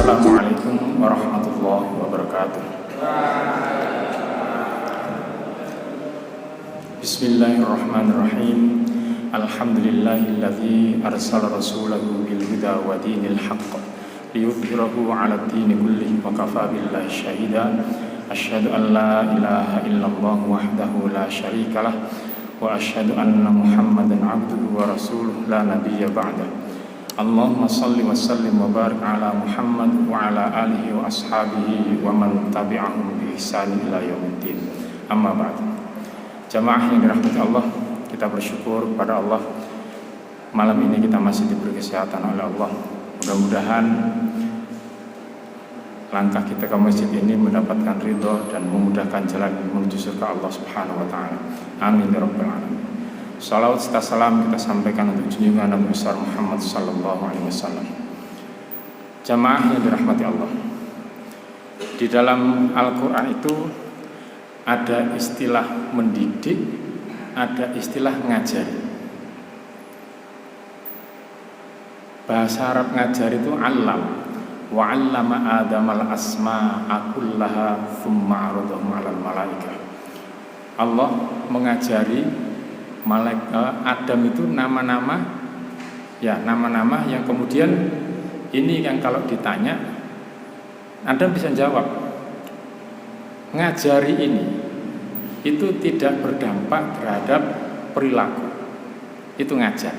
Assalamualaikum warahmatullahi wabarakatuh. Bismillahirrahmanirrahim. Alhamdulillahilladzi arsala rasulahu bil huda wa dinil haqq liyudhhirahu 'alad dini kullihi wa kafaa billahi shahida. Asyhadu an la ilaha illallah wahdahu la syarikalah wa asyhadu anna Muhammadan 'abduhu wa rasuluhu la nabiyya ba'dah. Allahumma salli wa sallim wa barik ala Muhammad wa ala alihi wa ashabihi wa man tabi'ahum bi ihsan ila yaumiddin. Amma ba'd. Jamaah yang dirahmati Allah, kita bersyukur kepada Allah. Malam ini kita masih diberi kesehatan oleh Allah. Mudah-mudahan langkah kita ke masjid ini mendapatkan ridho dan memudahkan jalan menuju surga Allah Subhanahu wa taala. Amin ya rabbal alamin. Salawat serta salam kita sampaikan untuk junjungan Nabi besar Muhammad sallallahu alaihi wasallam. Jamaah yang dirahmati Allah, di dalam Al-Quran itu ada istilah mendidik, ada istilah ngajari. Bahasa Arab ngajar itu alam. Wa 'allama Adamal asma'a kullaha tsumma 'aradahum 'alal malaikah. Allah mengajari Adam itu nama-nama yang kemudian ini yang kalau ditanya Adam bisa jawab. Ngajari ini itu tidak berdampak terhadap perilaku. Itu ngajar.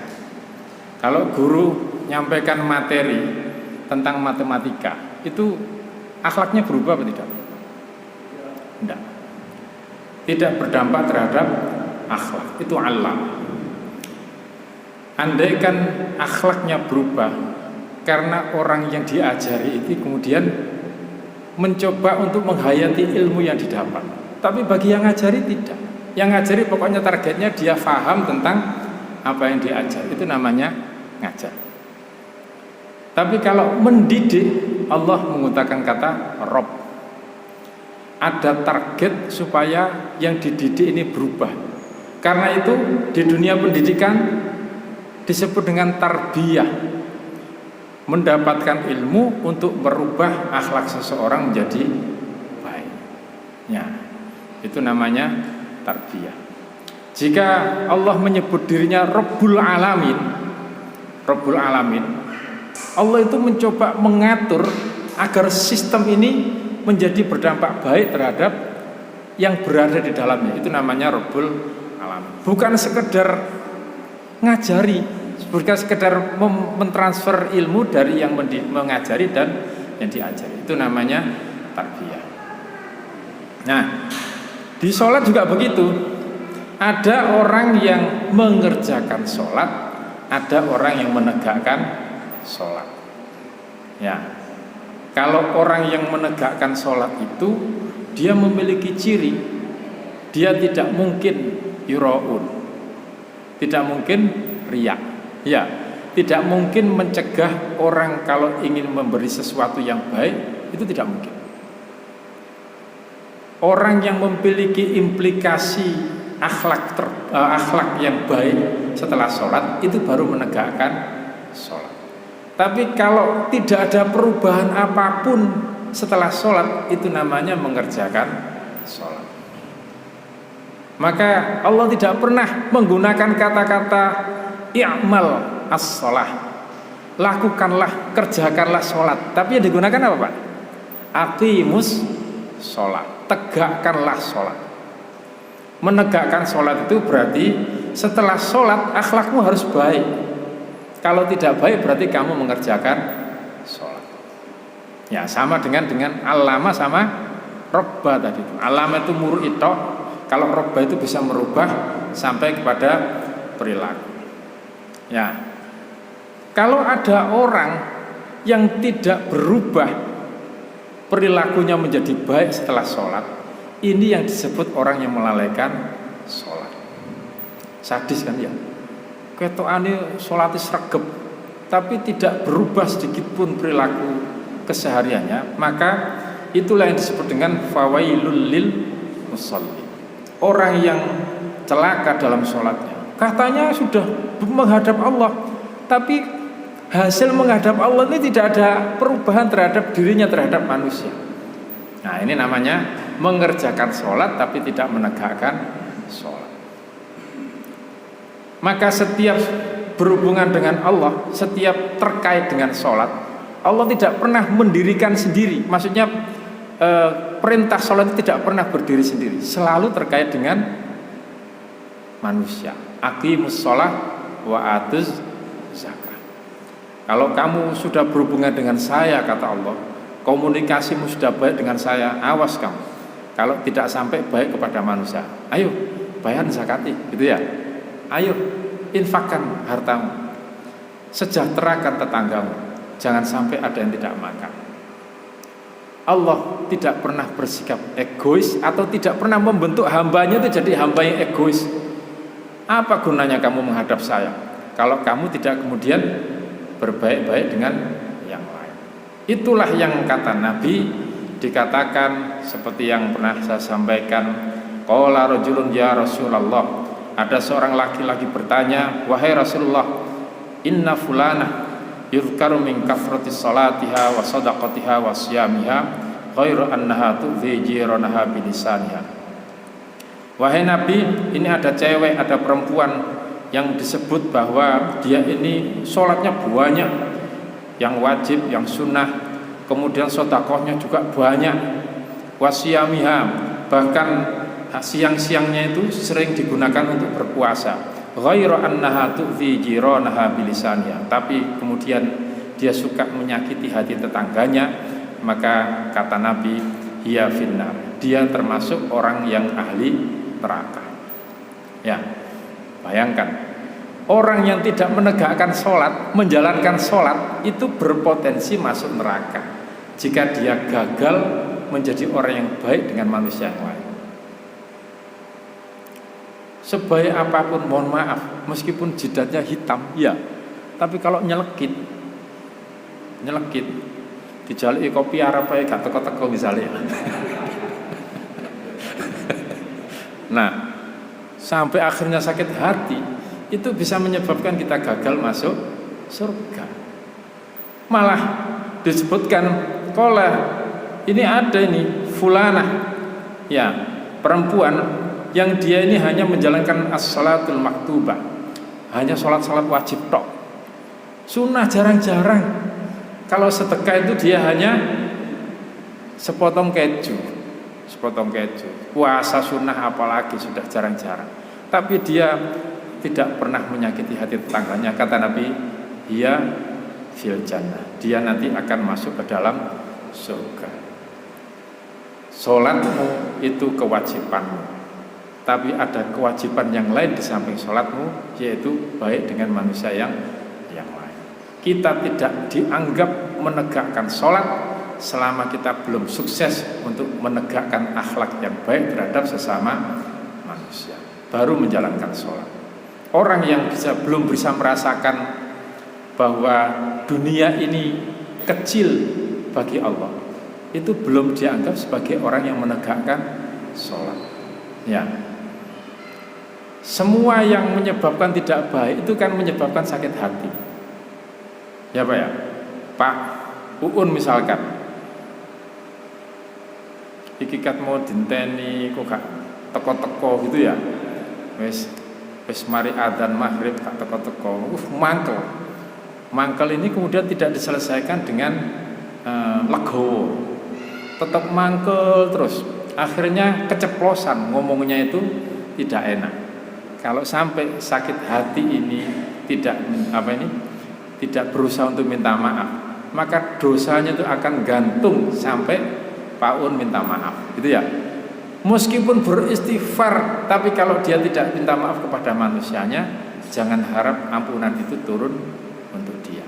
Kalau guru nyampaikan materi tentang matematika, itu akhlaknya berubah atau tidak? Tidak. Tidak berdampak terhadap akhlak, itu alam. Andaikan akhlaknya berubah karena orang yang diajari itu kemudian mencoba untuk menghayati ilmu yang didapat, tapi bagi yang ngajari tidak. Yang ngajari pokoknya targetnya dia faham tentang apa yang diajar, itu namanya ngajar. Tapi kalau mendidik, Allah menggunakan kata Rob. Ada target supaya yang dididik ini berubah. Karena itu di dunia pendidikan disebut dengan tarbiyah, mendapatkan ilmu untuk merubah akhlak seseorang menjadi baik. Ya, itu namanya tarbiyah. Jika Allah menyebut dirinya Rabbul Alamin, Rabbul Alamin, Allah itu mencoba mengatur agar sistem ini menjadi berdampak baik terhadap yang berada di dalamnya. Itu namanya Rabbul Alamin. Bukan sekedar ngajari, bukan sekedar mentransfer ilmu dari yang mengajari dan yang diajari. Itu namanya tarbiyah. Nah, di sholat juga begitu. Ada orang yang mengerjakan sholat, ada orang yang menegakkan sholat. Ya, kalau orang yang menegakkan sholat itu dia memiliki ciri, dia tidak mungkin yura'un, tidak mungkin riya, ya, tidak mungkin mencegah orang kalau ingin memberi sesuatu yang baik, itu tidak mungkin. Orang yang memiliki implikasi akhlak yang baik setelah sholat itu baru menegakkan sholat. Tapi kalau tidak ada perubahan apapun setelah sholat, itu namanya mengerjakan sholat. Maka Allah tidak pernah menggunakan kata-kata i'mal as-sholah, lakukanlah, kerjakanlah sholat. Tapi yang digunakan apa Pak? Aqimus sholat, tegakkanlah sholat. Menegakkan sholat itu berarti setelah sholat akhlakmu harus baik. Kalau tidak baik berarti kamu mengerjakan sholat. Ya, sama dengan alama sama robba tadi. Alama itu muru ito. Kalau robba itu bisa merubah sampai kepada perilaku. Ya, kalau ada orang yang tidak berubah perilakunya menjadi baik setelah sholat, ini yang disebut orang yang melalaikan sholat. Sadis kan ya? Ketokane sholat sregep, tapi tidak berubah sedikit pun perilaku kesehariannya, maka itulah yang disebut dengan fawailul lil musalli. Orang yang celaka dalam sholatnya, katanya sudah menghadap Allah, tapi Hasil menghadap Allah ini tidak ada perubahan terhadap dirinya, terhadap manusia. Nah, ini namanya mengerjakan sholat tapi tidak menegakkan sholat. Maka setiap berhubungan dengan Allah, setiap terkait dengan sholat, Allah tidak pernah mendirikan sendiri. Maksudnya perintah sholat itu tidak pernah berdiri sendiri, selalu terkait dengan manusia. Aqimus sholat wa atuz zakat. Kalau kamu sudah berhubungan dengan saya, kata Allah, komunikasimu sudah baik dengan saya, awas kamu kalau tidak sampai baik kepada manusia. Ayo bayar zakati, gitu ya. Ayo infakkan hartamu, sejahterakan tetanggamu, jangan sampai ada yang tidak makan. Allah tidak pernah bersikap egois atau tidak pernah membentuk hambanya itu jadi hamba yang egois. Apa gunanya kamu menghadap saya kalau kamu tidak kemudian berbaik-baik dengan yang lain? Itulah yang kata Nabi dikatakan seperti yang pernah saya sampaikan. Qala rajulun ya Rasulullah, ada seorang laki-laki bertanya, wahai Rasulullah, inna fulana yuzkaru min kafrati salatiha wa sadaqatiha wa siyamiha ghairu annaha tu'dhi jiranaha bilisaniha. Wahai Nabi, ini ada cewek, ada perempuan yang disebut bahwa dia ini sholatnya banyak, yang wajib, yang sunnah, kemudian sedekahnya juga banyak, wasiyamiha, bahkan siang-siangnya itu sering digunakan untuk berpuasa. Ghairu annaha tu'dhi jiranaha bilisaniha, tapi kemudian dia suka menyakiti hati tetangganya, maka kata Nabi, hiya finnar, dia termasuk orang yang ahli neraka. Ya, bayangkan orang yang tidak menegakkan sholat, menjalankan sholat itu berpotensi masuk neraka jika dia gagal menjadi orang yang baik dengan manusia yang lain. Sebaik apapun, mohon maaf, meskipun jidatnya hitam, ya, tapi kalau nyelekit dijalui kopi Arab gak teko-teko misalnya. Nah, sampai akhirnya sakit hati, itu bisa menyebabkan kita gagal masuk surga. Malah disebutkan, kola ini ada ini fulana, ya, perempuan yang dia ini hanya menjalankan as-salatul maktubah, hanya sholat-sholat wajib tok, sunnah jarang-jarang. Kalau sedekah itu dia hanya sepotong keju, puasa sunnah apalagi sudah jarang-jarang. Tapi dia tidak pernah menyakiti hati tetangganya. Kata Nabi, dia fil jannah, dia nanti akan masuk ke dalam surga. Sholatmu itu kewajibanmu, tapi ada kewajiban yang lain di samping sholatmu, yaitu baik dengan manusia yang lain. Kita tidak dianggap menegakkan sholat selama kita belum sukses untuk menegakkan akhlak yang baik terhadap sesama manusia, baru menjalankan sholat. Orang yang belum bisa merasakan bahwa dunia ini kecil bagi Allah, itu belum dianggap sebagai orang yang menegakkan sholat. Ya, semua yang menyebabkan tidak baik itu kan menyebabkan sakit hati. Ya Pak ya, Pak Uun misalkan, iki kat mau dinteni kok gak teko-teko gitu ya, wis mari adzan maghrib gak teko-teko, mangkel ini kemudian tidak diselesaikan dengan legowo, tetap mangkel terus, akhirnya keceplosan, ngomongnya itu tidak enak. Kalau sampai sakit hati ini tidak berusaha untuk minta maaf, maka dosanya itu akan gantung sampai Pak Un minta maaf, gitu ya. Meskipun beristighfar, tapi kalau dia tidak minta maaf kepada manusianya, jangan harap ampunan itu turun untuk dia.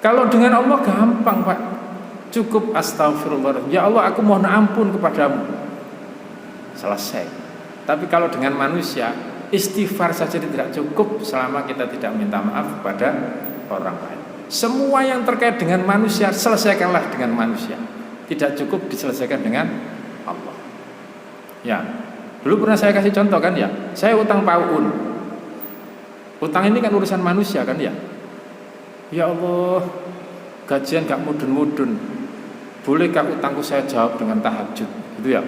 Kalau dengan Allah gampang Pak, cukup astagfirullah, ya Allah aku mohon ampun kepadamu, selesai. Tapi kalau dengan manusia, istighfar saja tidak cukup selama kita tidak minta maaf kepada orang lain. Semua yang terkait dengan manusia selesaikanlah dengan manusia, tidak cukup diselesaikan dengan Allah. Ya, dulu pernah saya kasih contoh kan ya, saya utang Pak Un. Utang ini kan urusan manusia kan ya. Ya Allah, gajian gak mudun-mudun, bolehkah utangku saya jawab dengan tahajud? Gitu ya.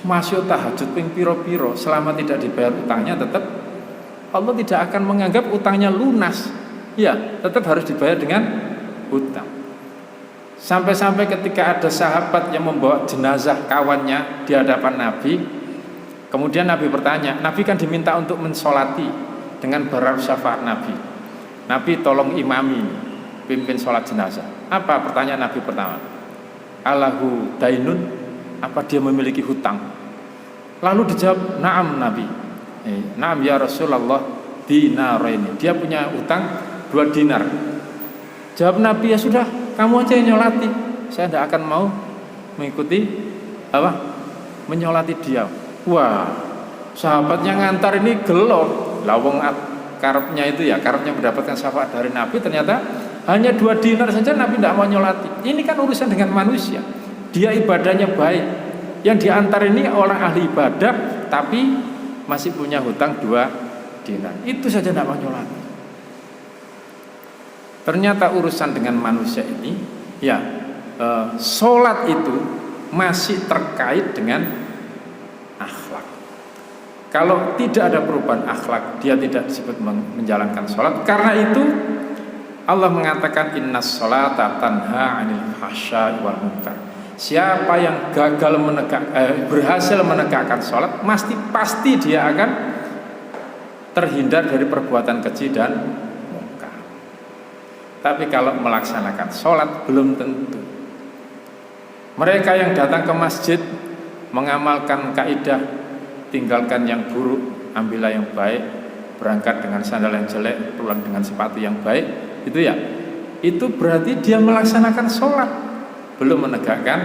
Masih tahajud ping piro-piro, selama tidak dibayar utangnya tetap Allah tidak akan menganggap utangnya lunas. Ya, tetap harus dibayar dengan utang. Sampai-sampai ketika ada sahabat yang membawa jenazah kawannya di hadapan Nabi, kemudian Nabi bertanya, Nabi kan diminta untuk mensolati dengan barar syafaat Nabi. Nabi tolong imami, pimpin sholat jenazah. Apa pertanyaan Nabi pertama? Alahu dainun, apa dia memiliki hutang? Lalu dijawab, na'am Nabi. Na'am ya Rasulullah, dinaraini. Dia punya hutang 2 dinar. Jawab Nabi, ya sudah, kamu aja yang nyolati. Saya tidak akan mau mengikuti menyolati dia. Wah, sahabatnya ngantar ini gelo. Lawang karepnya itu ya, karepnya mendapatkan syafaat dari Nabi, ternyata hanya 2 dinar saja Nabi tidak mau nyolati. Ini kan urusan dengan manusia. Dia ibadahnya baik. Yang diantar ini orang ahli ibadah, tapi masih punya hutang 2 dinar. Itu saja tidak mau nyolati. Ternyata urusan dengan manusia ini, ya, sholat itu masih terkait dengan akhlak. Kalau tidak ada perubahan akhlak, dia tidak disebut menjalankan sholat. Karena itu Allah mengatakan innas sholata tanha 'anil fahsya'i wal munkar. Siapa yang gagal berhasil menegakkan sholat, pasti dia akan terhindar dari perbuatan keji dan munkar. Tapi kalau melaksanakan sholat belum tentu. Mereka yang datang ke masjid mengamalkan kaidah tinggalkan yang buruk, ambillah yang baik, berangkat dengan sandal yang jelek, pulang dengan sepatu yang baik, itu ya. Itu berarti dia melaksanakan sholat, belum menegakkan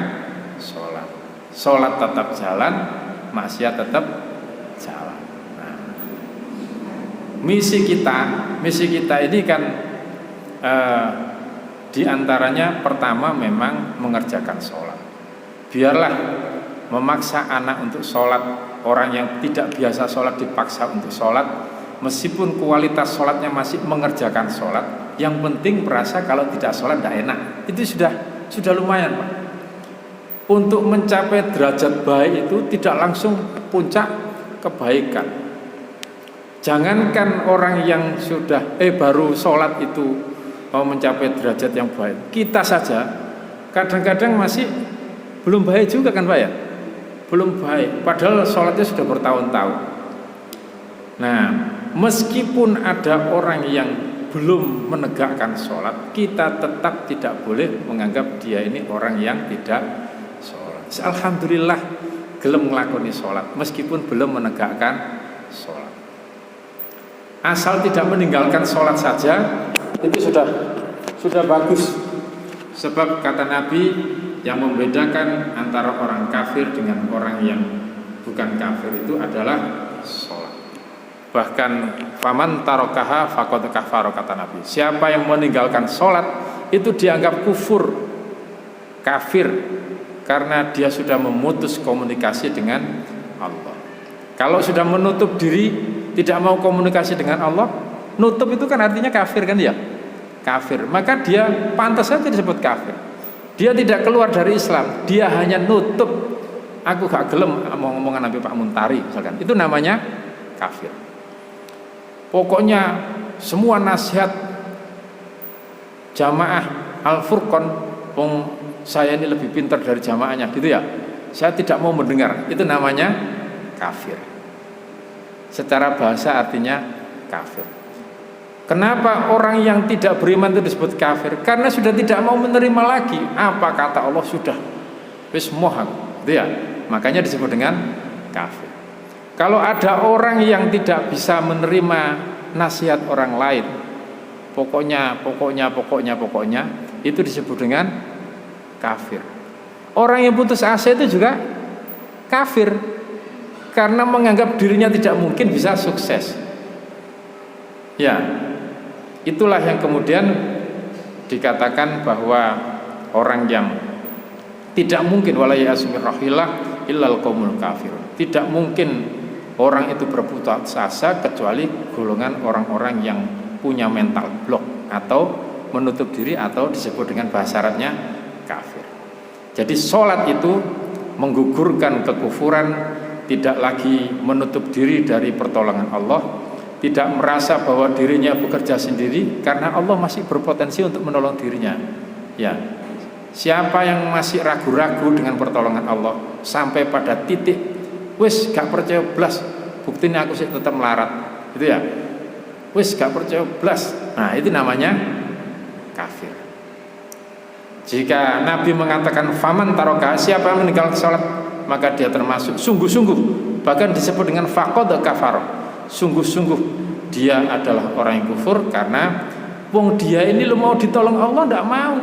sholat. Sholat tetap jalan, maksiat tetap jalan. Nah, misi kita ini kan diantaranya pertama memang mengerjakan sholat. Biarlah memaksa anak untuk sholat, orang yang tidak biasa sholat dipaksa untuk sholat, meskipun kualitas sholatnya masih mengerjakan sholat, yang penting merasa kalau tidak sholat tidak enak. Itu sudah lumayan, Pak. Untuk mencapai derajat baik itu tidak langsung puncak kebaikan. Jangankan orang yang sudah baru sholat itu mau mencapai derajat yang baik, kita saja kadang-kadang masih belum baik juga kan, Pak ya? Belum baik, padahal sholatnya sudah bertahun-tahun. Nah, meskipun ada orang yang belum menegakkan sholat, kita tetap tidak boleh menganggap dia ini orang yang tidak sholat. Alhamdulillah gelem nglakoni sholat meskipun belum menegakkan sholat. Asal tidak meninggalkan sholat saja itu sudah bagus. Sebab kata Nabi, yang membedakan antara orang kafir dengan orang yang bukan kafir itu adalah sholat. Bahkan faman tarokaha faqad kafara, kata Nabi. Siapa yang meninggalkan sholat itu dianggap kufur, kafir, karena dia sudah memutus komunikasi dengan Allah. Kalau sudah menutup diri, tidak mau komunikasi dengan Allah, nutup itu kan artinya kafir kan ya? Kafir. Maka dia pantas saja disebut kafir. Dia tidak keluar dari Islam, dia hanya nutup. Aku gak gelem ngomong-ngomongan Nabi Pak Muntari misalkan. Itu namanya kafir. Pokoknya semua nasihat jamaah Al-Furqan, saya ini lebih pintar dari jamaahnya gitu ya, saya tidak mau mendengar. Itu namanya kafir. Secara bahasa artinya kafir. Kenapa orang yang tidak beriman itu disebut kafir? Karena sudah tidak mau menerima lagi apa kata Allah, sudah wis mohak, gitu ya. Makanya disebut dengan kafir. Kalau ada orang yang tidak bisa menerima nasihat orang lain, pokoknya itu disebut dengan kafir. Orang yang putus asa itu juga kafir, karena menganggap dirinya tidak mungkin bisa sukses. Ya, itulah yang kemudian dikatakan bahwa orang yang tidak mungkin wala yasmir rahillah illal qaumul kafirun. Tidak mungkin orang itu berputus asa kecuali golongan orang-orang yang punya mental block atau menutup diri atau disebut dengan bahasa Arabnya kafir. Jadi sholat itu menggugurkan kekufuran, tidak lagi menutup diri dari pertolongan Allah, tidak merasa bahwa dirinya bekerja sendiri karena Allah masih berpotensi untuk menolong dirinya. Ya, siapa yang masih ragu-ragu dengan pertolongan Allah sampai pada titik wis gak percaya blas, buktinya aku sih tetap melarat, gitu ya. Wis gak percaya blas. Nah, itu namanya kafir. Jika Nabi mengatakan faman taroka, siapa yang meninggalkan sholat maka dia termasuk sungguh-sungguh, bahkan disebut dengan faqad kafar, sungguh-sungguh dia adalah orang yang kufur, karena wong dia ini lo mau ditolong Allah tidak mau.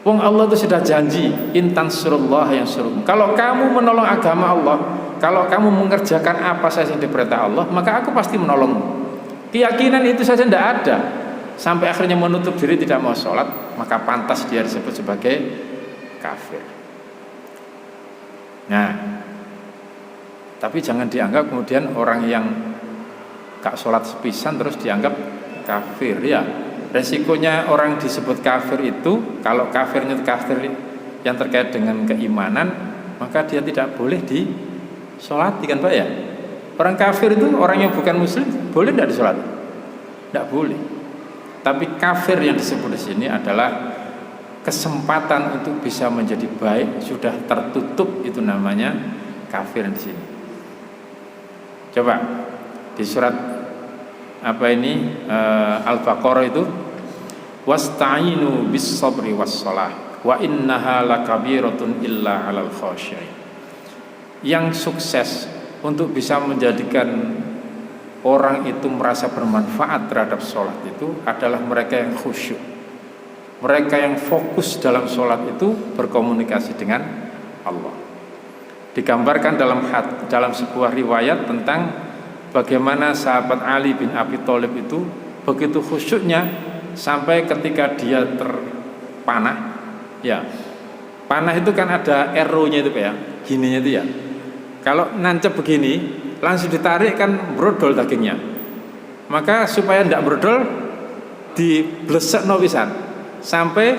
Wong Allah itu sudah janji intan surullah yang suruh. Kalau kamu menolong agama Allah, kalau kamu mengerjakan apa saja yang diperintah Allah, maka aku pasti menolongmu. Keyakinan itu saja tidak ada, sampai akhirnya menutup diri tidak mau sholat, maka pantas dia disebut sebagai kafir. Nah, tapi jangan dianggap kemudian orang yang gak sholat sepisan terus dianggap kafir, ya. Resikonya orang disebut kafir itu, kalau kafirnya kafir yang terkait dengan keimanan, maka dia tidak boleh disolati, kan Pak ya. Orang kafir itu orang yang bukan muslim boleh tidak disolati? Tidak boleh. Tapi kafir yang disebut di sini adalah kesempatan untuk bisa menjadi baik sudah tertutup, itu namanya kafir di sini. Coba di surat apa ini Al-Baqarah itu, wasta'inu bis sabri was shalah wa innaha lakabiratun illa 'alal khashiyin. Yang sukses untuk bisa menjadikan orang itu merasa bermanfaat terhadap sholat itu adalah mereka yang khusyuk. Mereka yang fokus dalam sholat itu berkomunikasi dengan Allah. Digambarkan dalam sebuah riwayat tentang bagaimana sahabat Ali bin Abi Thalib itu begitu khusyuknya sampai ketika dia terpanah. Ya, panah itu kan ada arrow-nya itu Pak ya, gininya itu ya. Kalau nancep begini langsung ditarik kan brodol dagingnya. Maka supaya tidak brodol diblesek nopisan sampai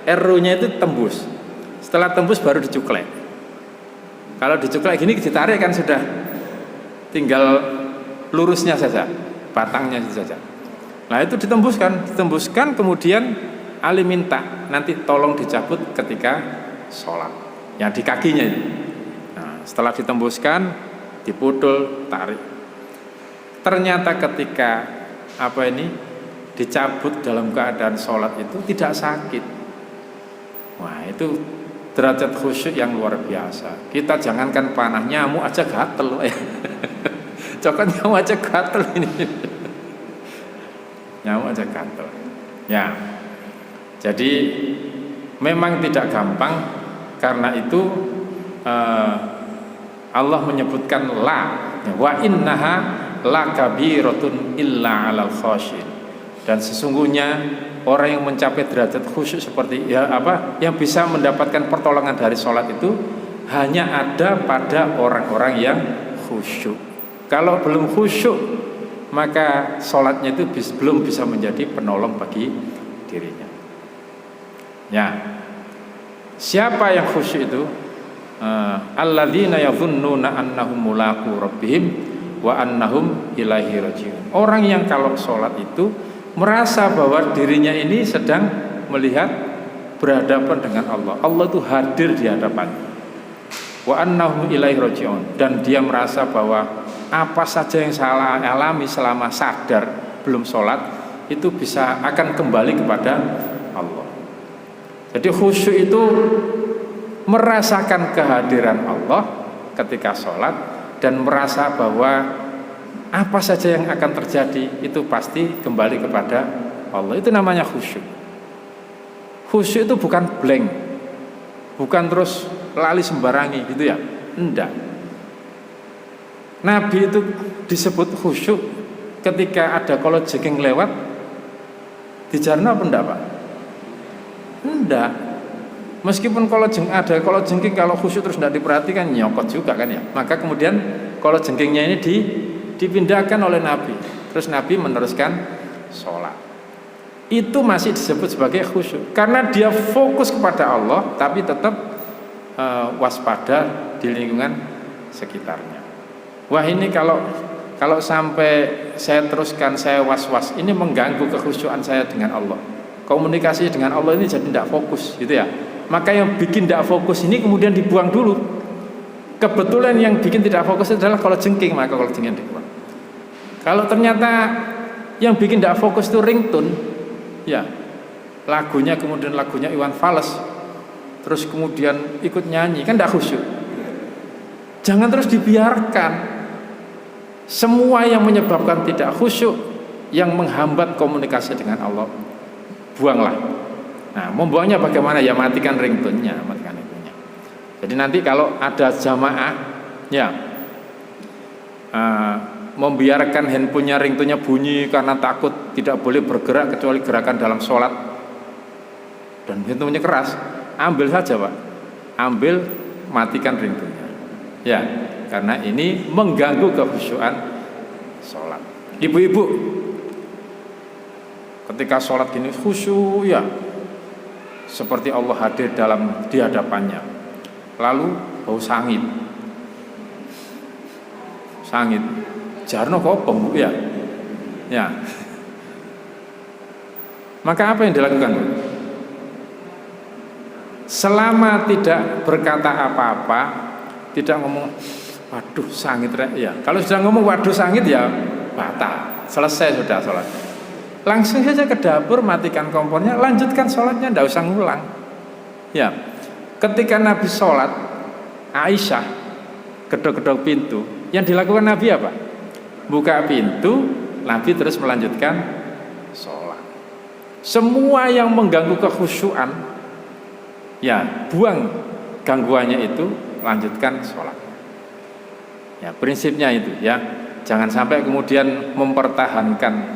arrow-nya itu tembus. Setelah tembus baru dicuklek. Kalau dicuklek gini ditarik kan sudah tinggal lurusnya saja, batangnya saja. Nah itu ditembuskan kemudian Ali minta nanti tolong dicabut ketika sholat, yang di kakinya itu. Nah, setelah ditembuskan, dipudul, tarik. Ternyata ketika dicabut dalam keadaan sholat itu tidak sakit. Wah itu derajat khusyuk yang luar biasa. Kita jangankan panah, nyamuk aja gatel. Coklat nyamuk aja gatel ini. Nyamuk aja gatel. Ya. Jadi memang tidak gampang, karena itu Allah menyebutkan wa innaha lakabiratun illa 'alal khasyin. Dan sesungguhnya orang yang mencapai derajat khusyuk seperti yang bisa mendapatkan pertolongan dari sholat itu hanya ada pada orang-orang yang khusyuk. Kalau belum khusyuk, maka sholatnya itu belum bisa menjadi penolong bagi dirinya. Ya, siapa yang khusyuk itu? Alladzina yadhunnuna annahum mulaqu rabbihim wa annahum ilaihi raji'un. Orang yang kalau sholat itu merasa bahwa dirinya ini sedang melihat berhadapan dengan Allah. Allah itu hadir di hadapannya. Wa annahum ilaihi raji'un, dan dia merasa bahwa apa saja yang salah alami selama sadar belum sholat itu bisa akan kembali kepada Allah. Jadi khusyuk itu merasakan kehadiran Allah ketika sholat dan merasa bahwa apa saja yang akan terjadi itu pasti kembali kepada Allah. Itu namanya khusyuk. Khusyuk itu bukan blank, bukan terus lali sembarangi gitu ya. Enggak. Nabi itu disebut khusyuk ketika ada kalajengking lewat dijarno apa enggak Pak? Enggak. Meskipun ada kalajengking, kalau khusyuk terus enggak diperhatikan nyokot juga kan ya. Maka kemudian kalajengkingnya ini di, dipindahkan oleh Nabi. Terus Nabi meneruskan sholat. itu masih disebut sebagai khusyuk karena dia fokus kepada Allah tapi tetap waspada di lingkungan sekitarnya. Wah, ini kalau sampai saya teruskan, saya was-was, ini mengganggu kekhusyuan saya dengan Allah. Komunikasi dengan Allah ini jadi tidak fokus, gitu ya. Maka yang bikin tidak fokus ini kemudian dibuang dulu. Kebetulan yang bikin tidak fokus adalah kalau jengking, maka kalau jengking dibuang. Kalau ternyata yang bikin tidak fokus itu ringtone, ya lagunya, kemudian lagunya Iwan Fals, terus kemudian ikut nyanyi, kan tidak khusyuk. Jangan terus dibiarkan. Semua yang menyebabkan tidak khusyuk, yang menghambat komunikasi dengan Allah, buanglah. Nah, membuangnya bagaimana? Ya matikan ringtone-nya, matikan ringtone-nya. Jadi nanti kalau ada jamaah, ya membiarkan handphonenya, ringtone-nya bunyi karena takut tidak boleh bergerak kecuali gerakan dalam sholat, dan handphonenya keras, ambil saja Pak, ambil, matikan ringtone-nya. Ya, karena ini mengganggu kekhusyuan sholat. Ibu-ibu ketika sholat gini khusyuk, ya seperti Allah hadir di hadapannya. Lalu bau sangit, jarno kopong, Bu, ya. Ya. Maka apa yang dilakukan, Bu? Selama tidak berkata apa-apa, tidak ngomong waduh sangit ya. Kalau sudah ngomong waduh sangit ya batal, selesai sudah sholat. Langsung saja ke dapur, matikan kompornya, lanjutkan sholatnya, tidak usah ngulang. Ya, ketika Nabi sholat, Aisyah gedok-gedok pintu, yang dilakukan Nabi apa? Buka pintu, Nabi terus melanjutkan sholat. Semua yang mengganggu kekhusyuan, ya buang gangguannya itu, lanjutkan sholat. Ya, prinsipnya itu ya. Jangan sampai kemudian mempertahankan.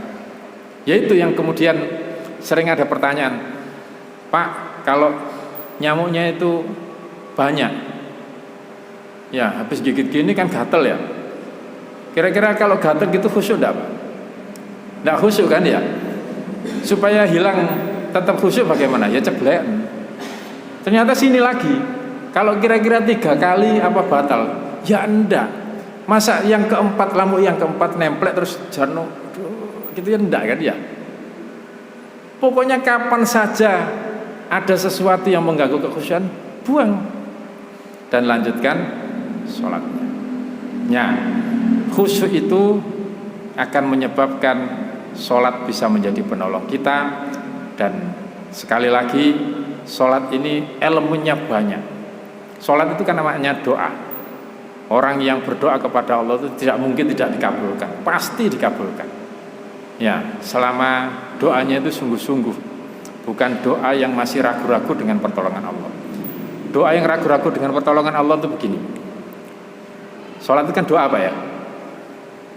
Yaitu yang kemudian sering ada pertanyaan, Pak, kalau nyamuknya itu banyak, ya habis gigit gini kan gatel ya. Kira-kira kalau gatel gitu khusyuk enggak, Pak? Enggak khusyuk kan ya? Supaya hilang tetap khusyuk bagaimana? Ya ceblek. Ternyata sini lagi. Kalau kira-kira 3 kali apa batal? Ya enggak. Masa yang keempat, lampu yang keempat nemplek terus jarno gitu ya, enggak kan ya. Pokoknya kapan saja ada sesuatu yang mengganggu kekhusyuan, buang dan lanjutkan sholatnya. Ya, khusyuk itu akan menyebabkan sholat bisa menjadi penolong kita. Dan sekali lagi, sholat ini elemennya banyak. Sholat itu kan namanya doa. Orang yang berdoa kepada Allah itu tidak mungkin tidak dikabulkan, pasti dikabulkan. Ya, selama doanya itu sungguh-sungguh, bukan doa yang masih ragu-ragu dengan pertolongan Allah. Doa yang ragu-ragu dengan pertolongan Allah itu begini. Sholat itu kan doa apa ya?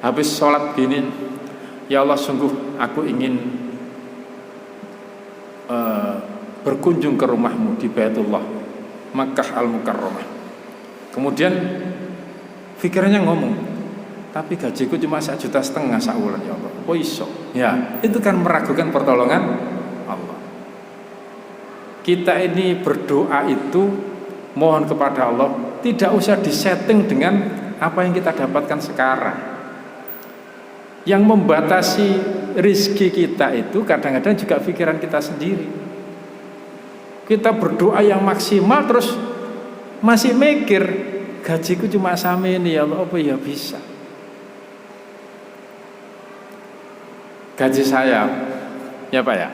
Habis sholat begini, ya Allah sungguh aku ingin berkunjung ke rumahmu di Baitullah Makkah Al-Mukarramah. Kemudian pikirannya ngomong, tapi gajiku cuma 1,5 juta sakulan ya Allah. Oh iso. Ya, itu kan meragukan pertolongan Allah. Kita ini berdoa itu mohon kepada Allah, tidak usah disetting dengan apa yang kita dapatkan sekarang. Yang membatasi rizki kita itu kadang-kadang juga pikiran kita sendiri. Kita berdoa yang maksimal terus masih mikir, gajiku cuma sama ini ya Allah, apa ya bisa. Gaji saya, ya Pak ya,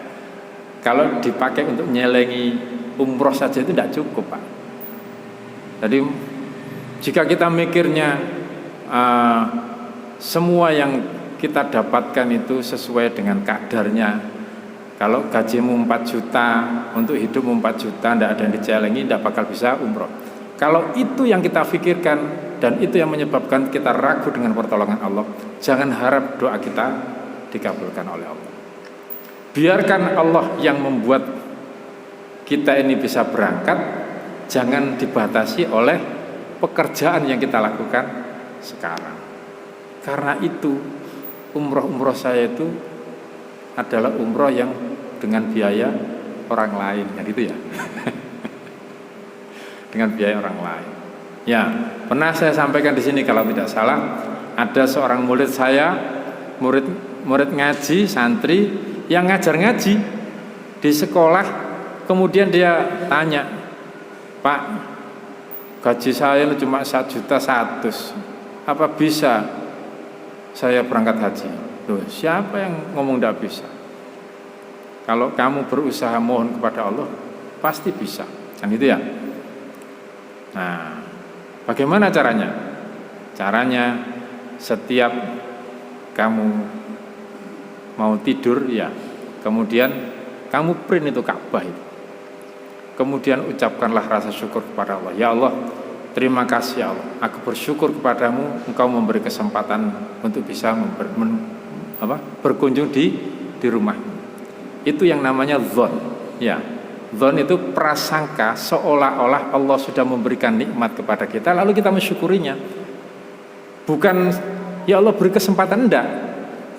kalau dipakai untuk nyelengi umroh saja itu tidak cukup Pak. Jadi jika kita mikirnya semua yang kita dapatkan itu sesuai dengan kadarnya, kalau gajimu 4 juta, untuk hidupmu 4 juta, tidak ada yang dicelengi, tidak bakal bisa umroh. Kalau itu yang kita pikirkan dan itu yang menyebabkan kita ragu dengan pertolongan Allah, jangan harap doa kita dikabulkan oleh Allah. Biarkan Allah yang membuat kita ini bisa berangkat, jangan dibatasi oleh pekerjaan yang kita lakukan sekarang. Karena itu umroh saya itu adalah umroh yang dengan biaya orang lain, kan gitu ya. Dengan biaya orang lain. Ya, pernah saya sampaikan di sini kalau tidak salah, ada seorang murid saya, murid ngaji, santri yang ngajar ngaji di sekolah, kemudian dia tanya, "Pak, gaji saya cuma 1.100.000, apa bisa saya berangkat haji?" Loh, siapa yang ngomong tidak bisa? Kalau kamu berusaha mohon kepada Allah, pasti bisa, kan itu ya. Nah, bagaimana caranya? Caranya setiap kamu mau tidur ya, kemudian kamu print itu Ka'bah itu. Kemudian ucapkanlah rasa syukur kepada Allah. Ya Allah, terima kasih ya Allah. Aku bersyukur kepadamu, Engkau memberi kesempatan untuk bisa berkunjung di rumah. Itu yang namanya dzon. Ya. Dzon itu prasangka seolah-olah Allah sudah memberikan nikmat kepada kita, lalu kita mensyukurinya. Bukan ya Allah beri kesempatan, enggak.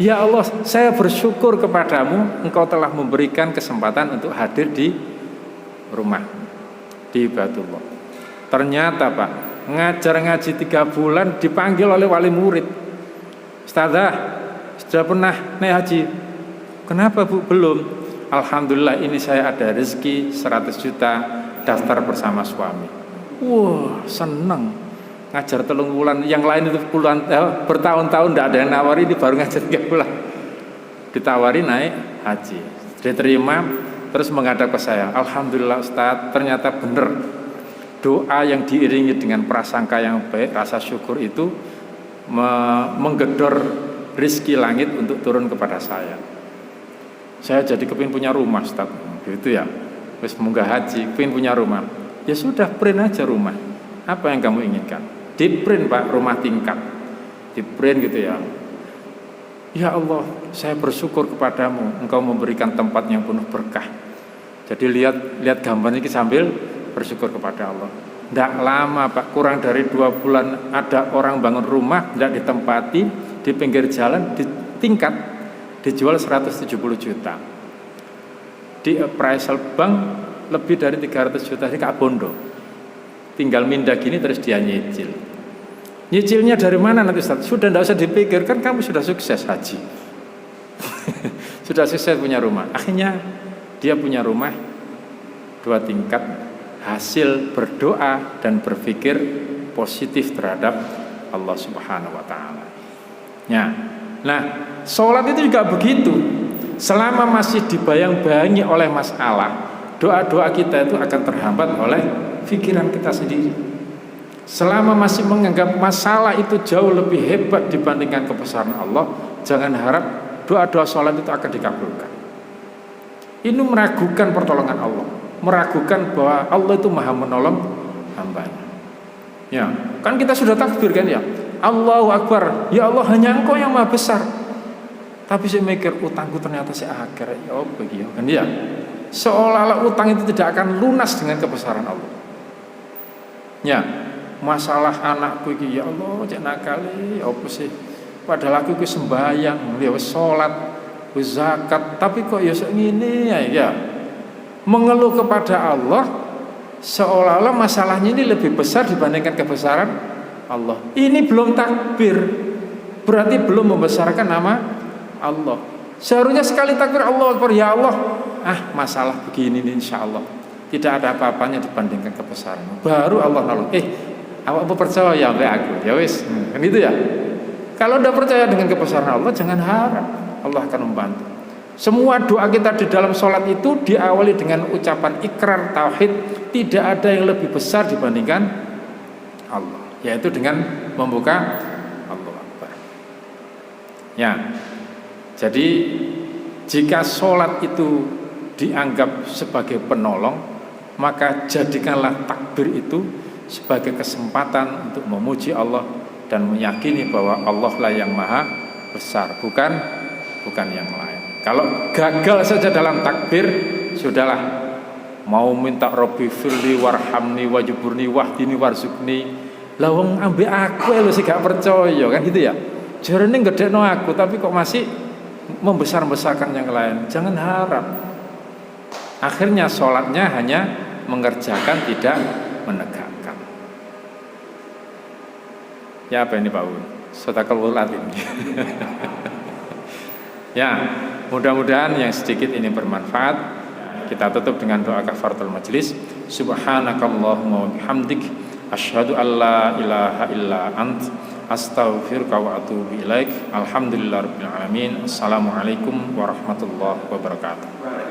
Ya Allah, saya bersyukur kepadamu, Engkau telah memberikan kesempatan untuk hadir di rumah, di Baitullah. Ternyata Pak, ngajar ngaji 3 bulan dipanggil oleh wali murid. Ustazah, sudah pernah naik haji? Kenapa Bu? Belum. Alhamdulillah ini saya ada rezeki 100 juta, daftar bersama suami. Wah, seneng. Ngajar 3 bulan, yang lain itu puluhan bertahun-tahun tidak ada yang nawari, ini baru ngajar 3 bulan. Ditawari naik haji, diterima, terus menghadap ke saya. Alhamdulillah Ustaz, ternyata benar. Doa yang diiringi dengan prasangka yang baik, rasa syukur itu menggedor rezeki langit untuk turun kepada saya. Saya jadi kepingin punya rumah Ustaz, gitu ya. Terus munggah haji, kepingin punya rumah. Ya sudah, print aja rumah. Apa yang kamu inginkan? Di print Pak, rumah tingkat. Di print gitu ya. Ya Allah, saya bersyukur kepadamu, Engkau memberikan tempat yang penuh berkah. Jadi lihat gambarnya sambil bersyukur kepada Allah. Tidak lama Pak, kurang dari 2 bulan ada orang bangun rumah, tidak ditempati, di pinggir jalan, di tingkat, dijual 170 juta. Di appraisal bank lebih dari 300 juta di Kak Bondo. Tinggal mindah gini terus dia nyicil. Nyicilnya dari mana nanti Ustaz? Sudah tidak usah dipikir, kan kamu sudah sukses haji. Sudah sukses punya rumah. Akhirnya dia punya rumah 2 tingkat hasil berdoa dan berpikir positif terhadap Allah Subhanahu wa taala. Ya. Nah, sholat itu juga begitu. Selama masih dibayang-bayangi oleh masalah, doa-doa kita itu akan terhambat oleh pikiran kita sendiri. Selama masih menganggap masalah itu jauh lebih hebat dibandingkan kebesaran Allah, jangan harap doa-doa sholat itu akan dikabulkan. Ini meragukan pertolongan Allah, meragukan bahwa Allah itu maha menolong hambanya. Ya, kan kita sudah takbir kan ya, Allahu Akbar, ya Allah hanya Engkau yang maha besar. Tapi saya mikir utangku ternyata seakhir, ya begitu kan ya. Seolah-olah utang itu tidak akan lunas dengan kebesaran Allah. Ya, masalah anakku ini, ya Allah cek nakali, apa sih? Padahal aku sembahyang, ya sholat, zakat, tapi kok ya segini ya. Mengeluh kepada Allah seolah-olah masalahnya ini lebih besar dibandingkan kebesaran Allah. Ini belum takbir, berarti belum membesarkan nama Allah. Seharusnya sekali takbir Allah Akbar, ya Allah, masalah begini nih, insya Allah tidak ada apa-apanya dibandingkan kebesaran. Baru Allah nolong. Awak percaya ya aku, ya wis, kan itu ya. Kalau udah percaya dengan kebesaran Allah, jangan harap Allah akan membantu. Semua doa kita di dalam sholat itu diawali dengan ucapan ikrar tauhid, tidak ada yang lebih besar dibandingkan Allah, yaitu dengan membuka Allahu Akbar. Ya, jadi jika sholat itu dianggap sebagai penolong, maka jadikanlah takbir itu sebagai kesempatan untuk memuji Allah dan meyakini bahwa Allah lah yang maha besar, bukan yang lain. Kalau gagal saja dalam takbir, sudahlah, mau minta Robbi firli warhamni wajiburni wahdini warzukni, lawang ambil aku lho sih gak percaya kan gitu ya. Jarene gedekno aku tapi kok masih membesar-besarkan yang lain. Jangan harap. Akhirnya sholatnya hanya mengerjakan, tidak menegakkan. Ya apa ini Pak Un? Shadaqallahul adzim. Ya, mudah-mudahan yang sedikit ini bermanfaat. Kita tutup dengan doa kafaratul majlis. Subhanakallahumma wa bihamdik asyhadu an la ilaha illa ant astaghfiruka wa atubu ilaik. Alhamdulillahirabbil alamin. Assalamualaikum warahmatullahi wabarakatuh.